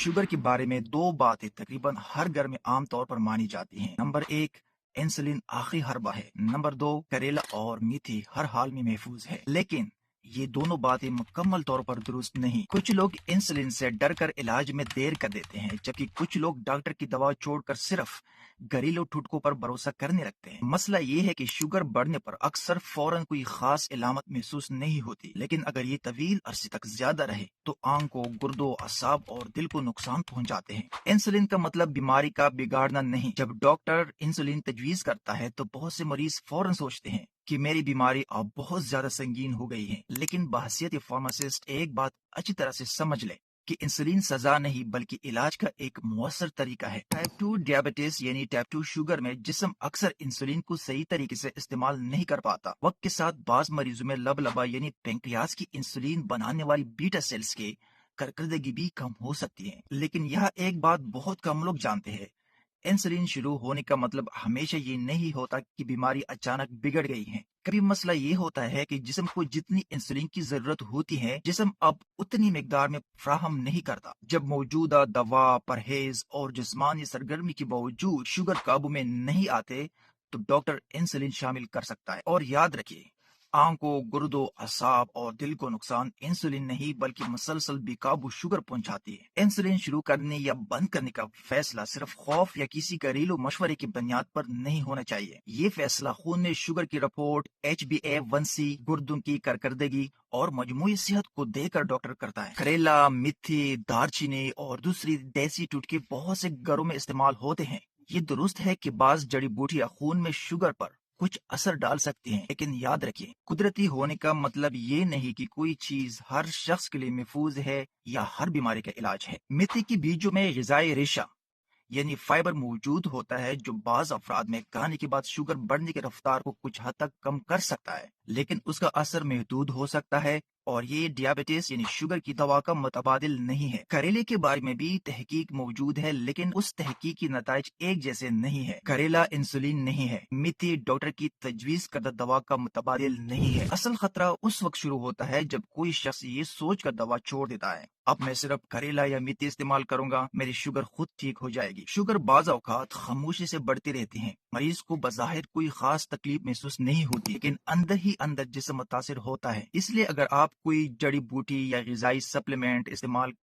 Sugar کے بارے میں دو باتیں تقریباً ہر گھر میں عام طور پر مانی جاتی ہیں۔ نمبر ایک، انسولین آخری حربہ ہے۔ نمبر دو، کریلا اور میتھی ہر حال میں محفوظ ہے۔ لیکن یہ دونوں باتیں مکمل طور پر درست نہیں۔ کچھ لوگ انسولین سے ڈر کر علاج میں دیر کر دیتے ہیں، جبکہ کچھ لوگ ڈاکٹر کی دوا چھوڑ کر صرف گھریلو ٹوٹکوں پر بھروسہ کرنے لگتے ہیں۔ مسئلہ یہ ہے کہ شوگر بڑھنے پر اکثر فوراً کوئی خاص علامت محسوس نہیں ہوتی، لیکن اگر یہ طویل عرصے تک زیادہ رہے تو آنکھوں، گردوں، اعصاب اور دل کو نقصان پہنچاتے ہیں۔ انسولین کا مطلب بیماری کا بگاڑنا نہیں۔ جب ڈاکٹر انسولین تجویز کرتا ہے تو بہت سے مریض فوراً سوچتے ہیں کہ میری بیماری اب بہت زیادہ سنگین ہو گئی ہے، لیکن بحیثیت فارماسسٹ ایک بات اچھی طرح سے سمجھ لے کہ انسولین سزا نہیں بلکہ علاج کا ایک مؤثر طریقہ ہے۔ ٹائپ 2 ڈیابٹیز یعنی ٹائپ 2 شوگر میں جسم اکثر انسولین کو صحیح طریقے سے استعمال نہیں کر پاتا۔ وقت کے ساتھ بعض مریضوں میں لبلبا یعنی پینکریاس کی انسولین بنانے والی بیٹا سیلز کے کارکردگی بھی کم ہو سکتی ہے۔ لیکن یہاں ایک بات بہت کم لوگ جانتے ہیں، انسولین شروع ہونے کا مطلب ہمیشہ یہ نہیں ہوتا کہ بیماری اچانک بگڑ گئی ہے۔ کبھی مسئلہ یہ ہوتا ہے کہ جسم کو جتنی انسولین کی ضرورت ہوتی ہے جسم اب اتنی مقدار میں فراہم نہیں کرتا۔ جب موجودہ دوا، پرہیز اور جسمانی سرگرمی کے باوجود شوگر قابو میں نہیں آتے تو ڈاکٹر انسولین شامل کر سکتا ہے۔ اور یاد رکھیے، آنکھوں، گردوں، اعصاب اور دل کو نقصان انسولین نہیں بلکہ مسلسل بے قابو شوگر پہنچاتی ہے۔ انسولین شروع کرنے یا بند کرنے کا فیصلہ صرف خوف یا کسی گھریلو مشورے کی بنیاد پر نہیں ہونا چاہیے۔ یہ فیصلہ خون میں شوگر کی رپورٹ، HbA1c، گردوں کی کارکردگی اور مجموعی صحت کو دیکھ کر ڈاکٹر کرتا ہے۔ کریلا، میتھی، دار چینی اور دوسری دیسی ٹوٹکے بہت سے گھروں میں استعمال ہوتے ہیں۔ یہ درست ہے کہ بعض جڑی بوٹیاں خون میں شوگر پر کچھ اثر ڈال سکتی ہیں، لیکن یاد رکھیے، قدرتی ہونے کا مطلب یہ نہیں کہ کوئی چیز ہر شخص کے لیے محفوظ ہے یا ہر بیماری کا علاج ہے۔ میتھی کی بیجوں میں غذائی ریشہ یعنی فائبر موجود ہوتا ہے جو بعض افراد میں کھانے کے بعد شوگر بڑھنے کی رفتار کو کچھ حد تک کم کر سکتا ہے، لیکن اس کا اثر محدود ہو سکتا ہے اور یہ ڈیابٹیز یعنی شوگر کی دوا کا متبادل نہیں ہے۔ کریلے کے بارے میں بھی تحقیق موجود ہے، لیکن اس تحقیق کی نتائج ایک جیسے نہیں ہے۔ کریلا انسولین نہیں ہے، میتھی ڈاکٹر کی تجویز کردہ دوا کا متبادل نہیں ہے۔ اصل خطرہ اس وقت شروع ہوتا ہے جب کوئی شخص یہ سوچ کر دوا چھوڑ دیتا ہے، اب میں صرف کریلا یا میتھی استعمال کروں گا، میری شوگر خود ٹھیک ہو جائے گی۔ شوگر بعض اوقات خاموشی سے بڑھتی رہتی ہیں، مریض کو بظاہر کوئی خاص تکلیف محسوس نہیں ہوتی، لیکن اندر ہی اندر جسم متاثر ہوتا ہے۔ اس لیے اگر آپ کوئی جڑی بوٹی یا غذائی سپلیمنٹ استعمال